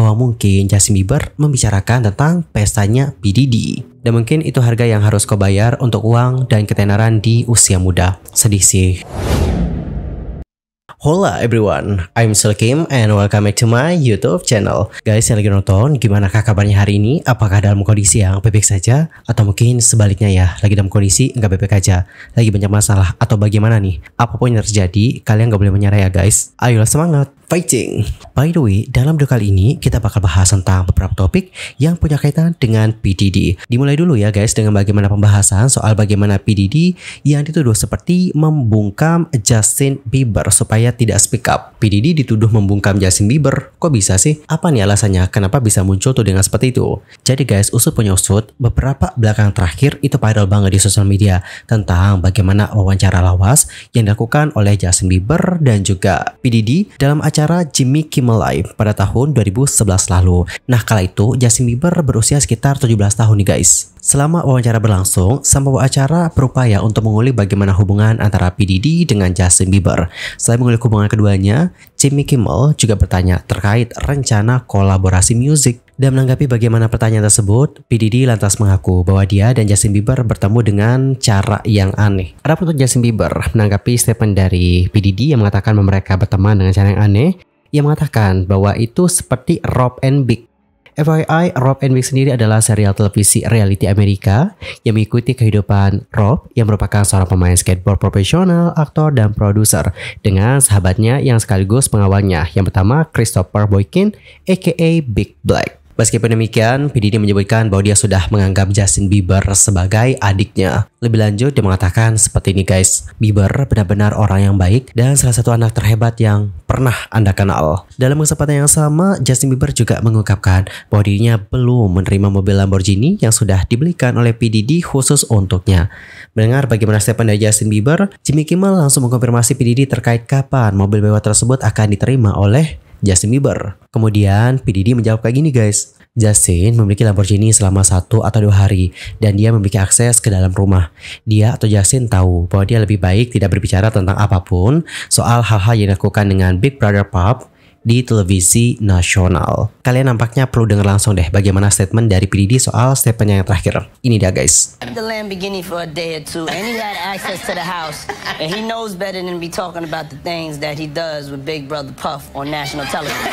bahwa mungkin Justin Bieber membicarakan tentang pestanya P. Diddy. Dan mungkin itu harga yang harus kau bayar untuk uang dan ketenaran di usia muda. Sedih sih. Hola everyone, I'm Sulkim and welcome back to my YouTube channel. Guys yang lagi nonton, gimana kabarnya hari ini? Apakah dalam kondisi yang baik-baik saja? Atau mungkin sebaliknya ya, lagi dalam kondisi nggak baik-baik aja, lagi banyak masalah atau bagaimana nih? Apapun yang terjadi, kalian nggak boleh menyerah ya guys. Ayolah semangat, fighting! By the way, dalam video kali ini kita bakal bahas tentang beberapa topik yang punya kaitan dengan P. Diddy. Dimulai dulu ya guys dengan bagaimana pembahasan soal bagaimana P. Diddy yang dituduh seperti membungkam Justin Bieber supaya tidak speak up. P. Diddy dituduh membungkam Justin Bieber. Kok bisa sih? Apa nih alasannya? Kenapa bisa muncul tuh dengan seperti itu? Jadi guys, usut punya usut, beberapa belakangan terakhir itu viral banget di sosial media tentang bagaimana wawancara lawas yang dilakukan oleh Justin Bieber dan juga P. Diddy dalam acara Jimmy Kimmel Live pada tahun 2011 lalu. Nah, kala itu Justin Bieber berusia sekitar 17 tahun nih guys. Selama wawancara berlangsung, sang pembawa acara berupaya untuk mengulik bagaimana hubungan antara P. Diddy dengan Justin Bieber. Selain mengulik hubungan keduanya, Jimmy Kimmel juga bertanya terkait rencana kolaborasi musik. Dan menanggapi bagaimana pertanyaan tersebut, P. Diddy lantas mengaku bahwa dia dan Justin Bieber bertemu dengan cara yang aneh. Adapun untuk Justin Bieber menanggapi statement dari P. Diddy yang mengatakan bahwa mereka berteman dengan cara yang aneh, ia mengatakan bahwa itu seperti Rob and Big. FYI, Rob and Big sendiri adalah serial televisi reality Amerika yang mengikuti kehidupan Rob yang merupakan seorang pemain skateboard profesional, aktor, dan produser dengan sahabatnya yang sekaligus pengawalnya yang pertama Christopher Boykin aka Big Black. Meskipun demikian, P. Diddy menyebutkan bahwa dia sudah menganggap Justin Bieber sebagai adiknya. Lebih lanjut, dia mengatakan seperti ini guys. Bieber benar-benar orang yang baik dan salah satu anak terhebat yang pernah Anda kenal. Dalam kesempatan yang sama, Justin Bieber juga mengungkapkan bahwa dirinya belum menerima mobil Lamborghini yang sudah dibelikan oleh P. Diddy khusus untuknya. Mendengar bagaimana statement dari Justin Bieber, Jimmy Kimmel langsung mengkonfirmasi P. Diddy terkait kapan mobil mewah tersebut akan diterima oleh Justin Bieber. Kemudian P. Diddy menjawab kayak gini guys. Justin memiliki Lamborghini selama 1 atau 2 hari dan dia memiliki akses ke dalam rumah. Dia atau Justin tahu bahwa dia lebih baik tidak berbicara tentang apapun soal hal-hal yang dilakukan dengan Big Brother Pop di televisi nasional. Kalian nampaknya perlu dengar langsung deh bagaimana statement dari P. Diddy soal statement yang terakhir. Ini dia guys. The Lamborghini for a day or two, and he had access to the house, and he knows better than be talking about the things that he does with Big Brother Puff on national television.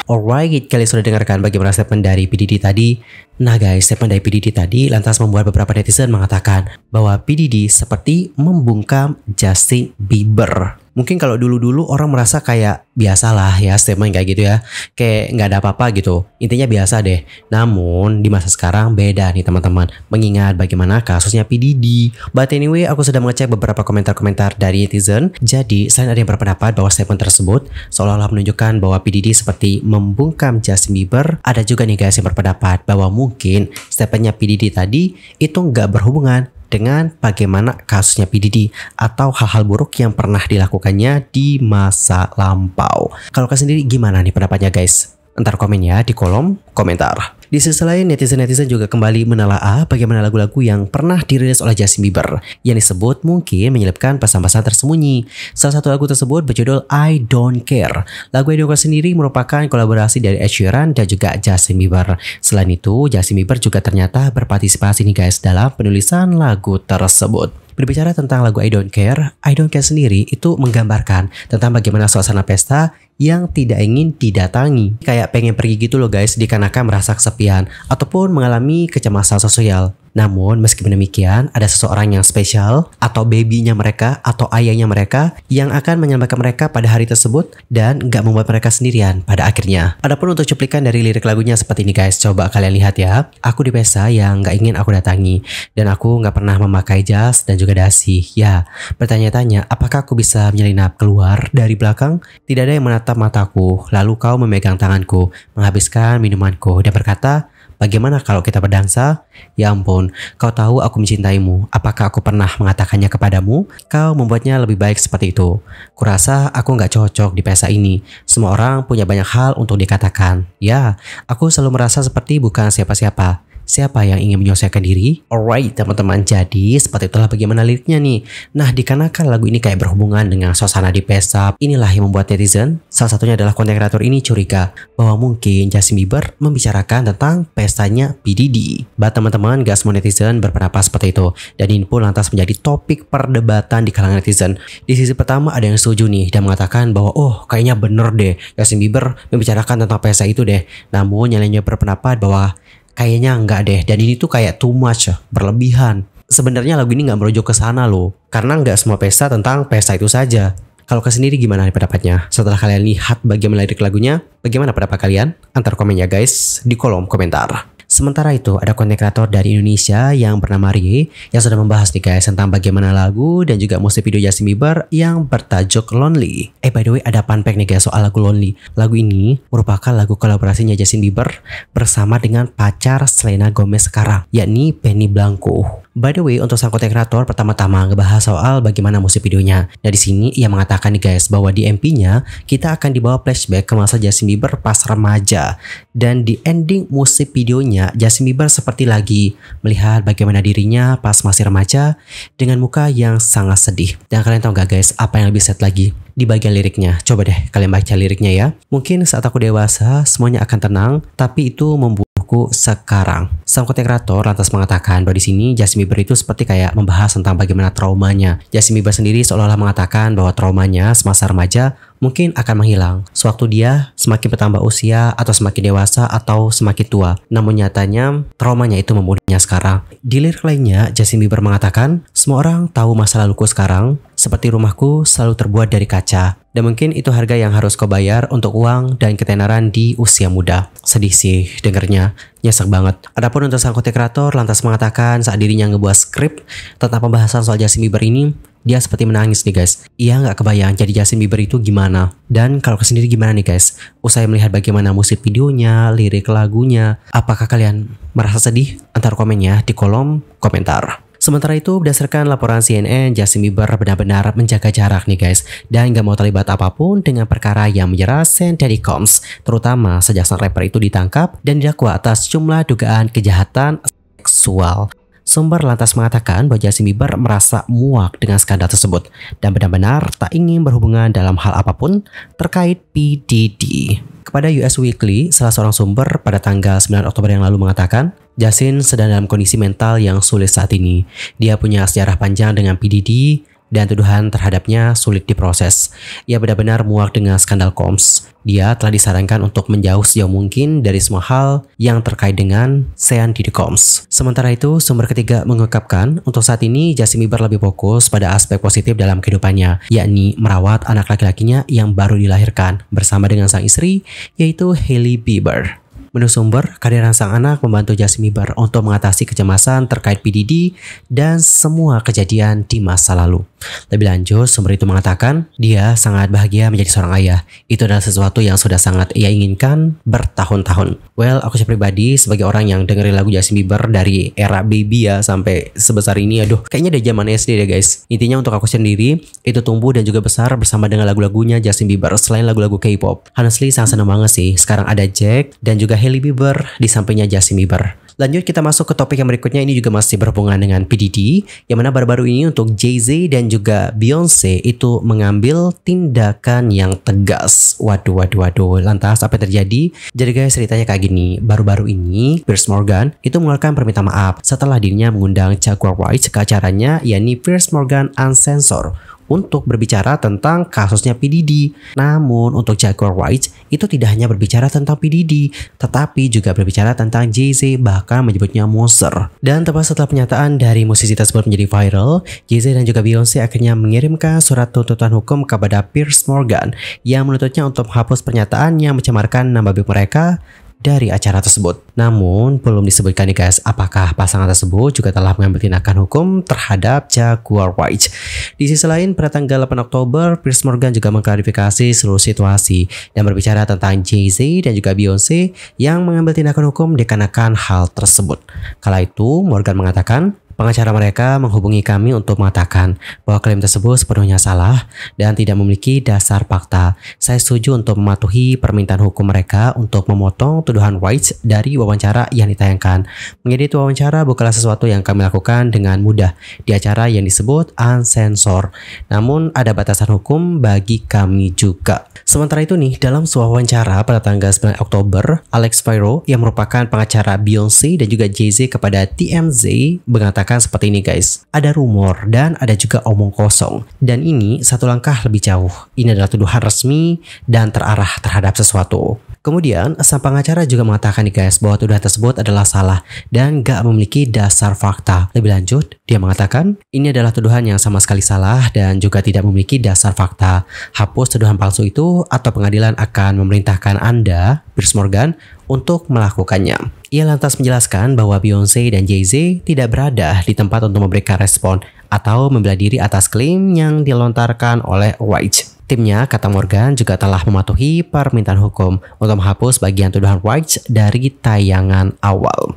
Alright, kalian sudah dengarkan bagaimana statement dari P. Diddy tadi. Nah guys, statement dari P. Diddy tadi lantas membuat beberapa netizen mengatakan bahwa P. Diddy seperti membungkam Justin Bieber. Mungkin kalau dulu-dulu orang merasa kayak biasalah ya statement kayak gitu ya. Kayak nggak ada apa-apa gitu. Intinya biasa deh. Namun di masa sekarang beda nih teman-teman. Mengingat bagaimana kasusnya P. Diddy. But anyway, aku sudah mengecek beberapa komentar-komentar dari netizen. Jadi selain ada yang berpendapat bahwa statement tersebut seolah-olah menunjukkan bahwa P. Diddy seperti membungkam Justin Bieber, ada juga nih guys yang berpendapat bahwa mungkin statementnya P. Diddy tadi itu nggak berhubungan dengan bagaimana kasusnya P. Diddy atau hal-hal buruk yang pernah dilakukannya di masa lampau. Kalau kalian sendiri gimana nih pendapatnya guys? Entar komen ya di kolom komentar. Di sisi lain, netizen-netizen juga kembali menelaah bagaimana lagu-lagu yang pernah dirilis oleh Justin Bieber yang disebut mungkin menyelipkan pesan-pesan tersembunyi. Salah satu lagu tersebut berjudul I Don't Care. Lagu I Don't Care sendiri merupakan kolaborasi dari Ed Sheeran dan juga Justin Bieber. Selain itu, Justin Bieber juga ternyata berpartisipasi nih guys dalam penulisan lagu tersebut. Berbicara tentang lagu I Don't Care sendiri itu menggambarkan tentang bagaimana suasana pesta yang tidak ingin didatangi. Kayak pengen pergi gitu loh guys, dikarenakan merasa kesepian ataupun mengalami kecemasan sosial. Namun meskipun demikian, ada seseorang yang spesial atau babynya mereka atau ayahnya mereka yang akan menyelamatkan mereka pada hari tersebut dan gak membuat mereka sendirian pada akhirnya. Adapun untuk cuplikan dari lirik lagunya seperti ini guys, coba kalian lihat ya. Aku di pesta yang gak ingin aku datangi dan aku gak pernah memakai jas dan juga dasi. Ya, bertanya-tanya apakah aku bisa menyelinap keluar dari belakang? Tidak ada yang menatap mataku, lalu kau memegang tanganku, menghabiskan minumanku dan berkata, bagaimana kalau kita berdansa? Ya ampun, kau tahu aku mencintaimu. Apakah aku pernah mengatakannya kepadamu? Kau membuatnya lebih baik seperti itu. Kurasa aku nggak cocok di pesta ini. Semua orang punya banyak hal untuk dikatakan. Ya, aku selalu merasa seperti bukan siapa-siapa. Siapa yang ingin menyelesaikan diri? Alright teman-teman, jadi seperti itulah bagaimana liriknya nih. Nah, dikarenakan lagu ini kayak berhubungan dengan suasana di pesta, inilah yang membuat netizen, salah satunya adalah konten kreator ini, curiga bahwa mungkin Justin Bieber membicarakan tentang pestanya P. Diddy. Teman-teman, gak semua netizen berpendapat seperti itu, dan ini pun lantas menjadi topik perdebatan di kalangan netizen. Di sisi pertama ada yang setuju nih dan mengatakan bahwa kayaknya bener deh Justin Bieber membicarakan tentang pesta itu deh. Namun yang lainnya berpendapat bahwa kayaknya enggak deh, dan ini tuh kayak too much, berlebihan. Sebenarnya lagu ini nggak merujuk ke sana loh, karena nggak semua pesta tentang pesta itu saja. Kalau kalian sendiri gimana nih pendapatnya? Setelah kalian lihat bagaimana lirik lagunya, bagaimana pendapat kalian? Antar komen ya guys di kolom komentar. Sementara itu ada konten kreator dari Indonesia yang bernama Rie yang sudah membahas nih guys tentang bagaimana lagu dan juga musik video Justin Bieber yang bertajuk Lonely. By the way, ada fun fact nih guys soal lagu Lonely. Lagu ini merupakan lagu kolaborasinya Justin Bieber bersama dengan pacar Selena Gomez sekarang, yakni Penny Blanco. By the way, untuk sang konten kreator pertama-tama ngebahas soal bagaimana musik videonya. Nah di sini ia mengatakan nih guys bahwa di MP-nya kita akan dibawa flashback ke masa Justin Bieber pas remaja, dan di ending musik videonya Justin Bieber seperti lagi melihat bagaimana dirinya pas masih remaja dengan muka yang sangat sedih. Dan kalian tahu gak guys apa yang lebih sad lagi? Di bagian liriknya, coba deh kalian baca liriknya ya. Mungkin saat aku dewasa semuanya akan tenang, tapi itu membuatku sekarang. Sang konten kreator lantas mengatakan bahwa di sini Justin Bieber itu seperti kayak membahas tentang bagaimana traumanya. Justin Bieber sendiri seolah-olah mengatakan bahwa traumanya semasa remaja mungkin akan menghilang sewaktu dia semakin bertambah usia atau semakin dewasa atau semakin tua. Namun nyatanya traumanya itu membunuhnya sekarang. Di lirik lainnya Justin Bieber mengatakan, semua orang tahu masa laluku sekarang seperti rumahku selalu terbuat dari kaca, dan mungkin itu harga yang harus kau bayar untuk uang dan ketenaran di usia muda. Sedih sih dengernya, nyesek banget. Adapun untuk sang konten kreator lantas mengatakan saat dirinya ngebuat skrip tentang pembahasan soal Justin Bieber ini, dia seperti menangis nih guys. Ia nggak kebayang jadi Justin Bieber itu gimana. Dan kalau kalian sendiri gimana nih guys? Usai melihat bagaimana musik videonya, lirik lagunya, apakah kalian merasa sedih? Antar komen ya di kolom komentar. Sementara itu, berdasarkan laporan CNN, Justin Bieber benar-benar menjaga jarak nih guys, dan gak mau terlibat apapun dengan perkara yang menjerat Sean Diddy Combs, terutama sejak sang rapper itu ditangkap dan didakwa atas jumlah dugaan kejahatan seksual. Sumber lantas mengatakan bahwa Justin Bieber merasa muak dengan skandal tersebut dan benar-benar tak ingin berhubungan dalam hal apapun terkait P. Diddy. Kepada US Weekly, salah seorang sumber pada tanggal 9 Oktober yang lalu mengatakan, Justin sedang dalam kondisi mental yang sulit saat ini. Dia punya sejarah panjang dengan P. Diddy dan tuduhan terhadapnya sulit diproses. Ia benar-benar muak dengan skandal Combs. Dia telah disarankan untuk menjauh sejauh mungkin dari semua hal yang terkait dengan Sean Diddy Combs. Sementara itu, sumber ketiga mengungkapkan untuk saat ini Justin Bieber lebih fokus pada aspek positif dalam kehidupannya, yakni merawat anak laki-lakinya yang baru dilahirkan bersama dengan sang istri, yaitu Hailey Bieber. Menurut sumber, kehadiran sang anak membantu Justin Bieber untuk mengatasi kecemasan terkait P. Diddy dan semua kejadian di masa lalu. Lebih lanjut, sumber itu mengatakan dia sangat bahagia menjadi seorang ayah. Itu adalah sesuatu yang sudah sangat ia inginkan bertahun-tahun. Well, aku secara pribadi sebagai orang yang dengerin lagu Justin Bieber dari era baby ya sampai sebesar ini, aduh, kayaknya dari zaman SD deh guys. Intinya untuk aku sendiri, itu tumbuh dan juga besar bersama dengan lagu-lagunya Justin Bieber selain lagu-lagu K-pop. Honestly, sangat senang banget sih. Sekarang ada Jack dan juga Hailey Bieber di sampingnya Justin Bieber. Lanjut kita masuk ke topik yang berikutnya, ini juga masih berhubungan dengan P. Diddy, yang mana baru-baru ini untuk Jay-Z dan juga Beyonce itu mengambil tindakan yang tegas. Waduh, lantas apa yang terjadi? Jadi guys, ceritanya kayak gini, baru-baru ini Piers Morgan itu mengeluarkan permintaan maaf setelah dirinya mengundang Jaguar Wright ke acaranya, yakni Piers Morgan Uncensored, untuk berbicara tentang kasusnya P. Diddy. Namun untuk Jaguar Wright itu tidak hanya berbicara tentang P. Diddy, tetapi juga berbicara tentang Jay-Z, bahkan menyebutnya monster. Dan tepat setelah pernyataan dari musisi tersebut menjadi viral, Jay-Z dan juga Beyonce akhirnya mengirimkan surat tuntutan hukum kepada Piers Morgan yang menuntutnya untuk menghapus pernyataan yang mencemarkan nama baik mereka dari acara tersebut. Namun belum disebutkan nih guys apakah pasangan tersebut juga telah mengambil tindakan hukum terhadap Jaguar Wright. Di sisi lain, pada tanggal 8 Oktober, Piers Morgan juga mengklarifikasi seluruh situasi dan berbicara tentang Jay-Z dan juga Beyonce yang mengambil tindakan hukum dikarenakan hal tersebut. Kala itu, Morgan mengatakan Pengacara mereka menghubungi kami untuk mengatakan bahwa klaim tersebut sepenuhnya salah dan tidak memiliki dasar fakta. Saya setuju untuk mematuhi permintaan hukum mereka untuk memotong tuduhan White dari wawancara yang ditayangkan. Mengedit wawancara bukanlah sesuatu yang kami lakukan dengan mudah di acara yang disebut unsensor. Namun ada batasan hukum bagi kami juga. Sementara itu nih, dalam sebuah wawancara pada tanggal 9 Oktober, Alex Spiro yang merupakan pengacara Beyonce dan juga Jay-Z kepada TMZ mengatakan seperti ini guys. Ada rumor dan ada juga omong kosong. Dan ini satu langkah lebih jauh. Ini adalah tuduhan resmi dan terarah terhadap sesuatu. Kemudian, sang pengacara juga mengatakan nih guys bahwa tuduhan tersebut adalah salah dan gak memiliki dasar fakta. Lebih lanjut, dia mengatakan ini adalah tuduhan yang sama sekali salah dan juga tidak memiliki dasar fakta. Hapus tuduhan palsu itu atau pengadilan akan memerintahkan Anda, Piers Morgan, untuk melakukannya. Ia lantas menjelaskan bahwa Beyonce dan Jay-Z tidak berada di tempat untuk memberikan respon atau membela diri atas klaim yang dilontarkan oleh White. Timnya, kata Morgan, juga telah mematuhi permintaan hukum untuk menghapus bagian tuduhan White dari tayangan awal.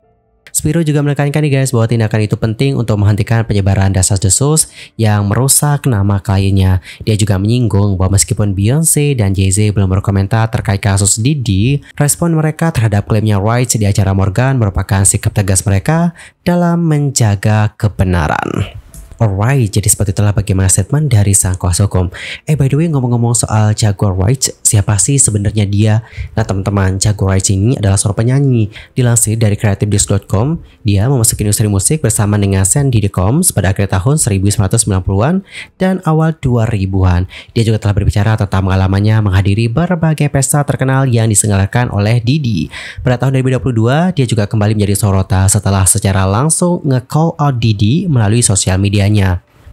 Spiro juga menekankan nih guys bahwa tindakan itu penting untuk menghentikan penyebaran desas-desus yang merusak nama kliennya. Dia juga menyinggung bahwa meskipun Beyonce dan Jay-Z belum berkomentar terkait kasus Diddy, respon mereka terhadap klaimnya White di acara Morgan merupakan sikap tegas mereka dalam menjaga kebenaran. Alright, jadi seperti itulah bagaimana statement dari sang kuasa hukum. By the way, ngomong-ngomong soal Jaguar Wright, siapa sih sebenarnya dia? Nah teman-teman, Jaguar Wright ini adalah seorang penyanyi. Dilansir dari creativedisk.com, dia memasuki industri musik bersama dengan Sandy The Combs pada akhir tahun 1990-an dan awal 2000-an. Dia juga telah berbicara tentang pengalamannya menghadiri berbagai pesta terkenal yang diselenggarakan oleh Diddy. Pada tahun 2022, dia juga kembali menjadi sorotan setelah secara langsung nge-call out Diddy melalui sosial media.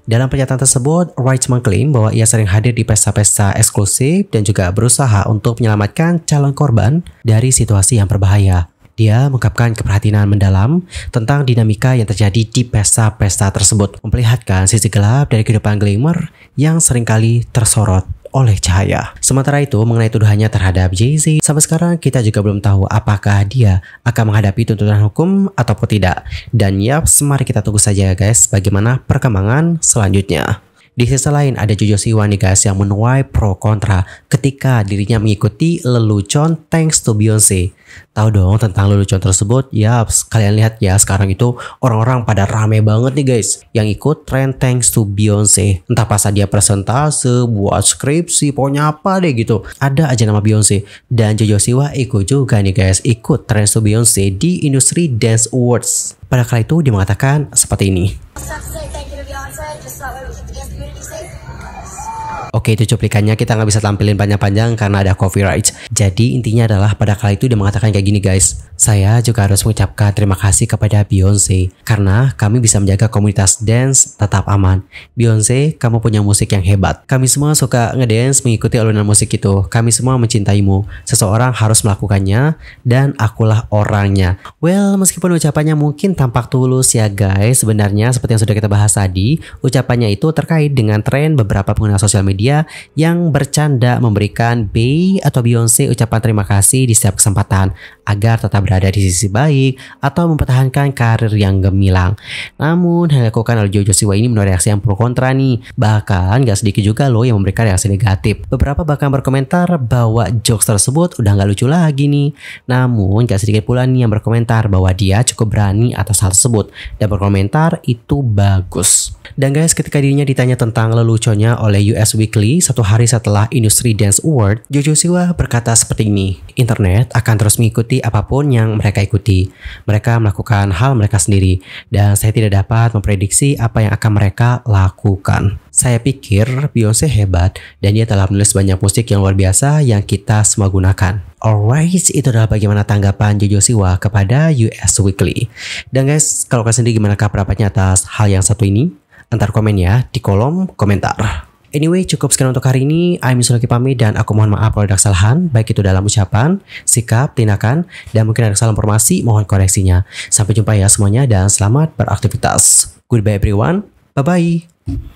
Dalam pernyataan tersebut, Wright mengklaim bahwa ia sering hadir di pesta-pesta eksklusif dan juga berusaha untuk menyelamatkan calon korban dari situasi yang berbahaya. Dia mengungkapkan keprihatinan mendalam tentang dinamika yang terjadi di pesta-pesta tersebut, memperlihatkan sisi gelap dari kehidupan glamour yang seringkali tersorot oleh cahaya. Sementara itu, mengenai tuduhannya terhadap Jay-Z, sampai sekarang kita juga belum tahu apakah dia akan menghadapi tuntutan hukum ataupun tidak. Dan yaps, mari kita tunggu saja guys bagaimana perkembangan selanjutnya. Di sisi lain ada Jojo Siwa nih guys yang menuai pro kontra ketika dirinya mengikuti lelucon thanks to Beyonce. Tahu dong tentang lelucon tersebut? Yaps, kalian lihat ya sekarang itu orang-orang pada rame banget nih guys yang ikut trend thanks to Beyonce. Entah pas dia presentase, buat skripsi, pokoknya apa deh gitu. Ada aja nama Beyonce. Dan Jojo Siwa ikut juga nih guys, ikut trend to Beyonce di Industry Dance Awards. Pada kala itu dia mengatakan seperti ini. Oke, itu cuplikannya, kita nggak bisa tampilin panjang-panjang karena ada copyright. Jadi intinya adalah pada kala itu dia mengatakan kayak gini guys. Saya juga harus mengucapkan terima kasih kepada Beyonce karena kami bisa menjaga komunitas dance tetap aman. Beyonce, kamu punya musik yang hebat. Kami semua suka ngedance mengikuti alunan musik itu. Kami semua mencintaimu. Seseorang harus melakukannya dan akulah orangnya. Well, meskipun ucapannya mungkin tampak tulus ya guys, sebenarnya seperti yang sudah kita bahas tadi, ucapannya itu terkait dengan tren beberapa pengguna sosial media yang bercanda memberikan Bey atau Beyonce ucapan terima kasih di setiap kesempatan agar tetap berada di sisi baik atau mempertahankan karir yang gemilang. Namun hal yang dilakukan oleh Jojo Siwa ini menuai reaksi yang pro kontra nih. Bahkan gak sedikit juga loh yang memberikan reaksi negatif. Beberapa bahkan berkomentar bahwa jokes tersebut udah gak lucu lagi nih. Namun gak sedikit pula nih yang berkomentar bahwa dia cukup berani atas hal tersebut dan berkomentar itu bagus. Dan guys, ketika dirinya ditanya tentang leluconnya oleh US Weekly satu hari setelah Industry Dance Award, Jojo Siwa berkata seperti ini. Internet akan terus mengikuti apapun yang mereka ikuti. Mereka melakukan hal mereka sendiri dan saya tidak dapat memprediksi apa yang akan mereka lakukan. Saya pikir Beyonce hebat dan dia telah menulis banyak musik yang luar biasa yang kita semua gunakan. Alright, itu adalah bagaimana tanggapan Jojo Siwa kepada US Weekly. Dan guys, kalau kalian sendiri gimana pendapatnya atas hal yang satu ini? Antar komen ya di kolom komentar. Anyway, cukup sekian untuk hari ini. I'm Sulki pamit dan aku mohon maaf kalau ada kesalahan, baik itu dalam ucapan, sikap, tindakan, dan mungkin ada kesalahan informasi, mohon koreksinya. Sampai jumpa ya semuanya dan selamat beraktivitas. Goodbye everyone. Bye-bye.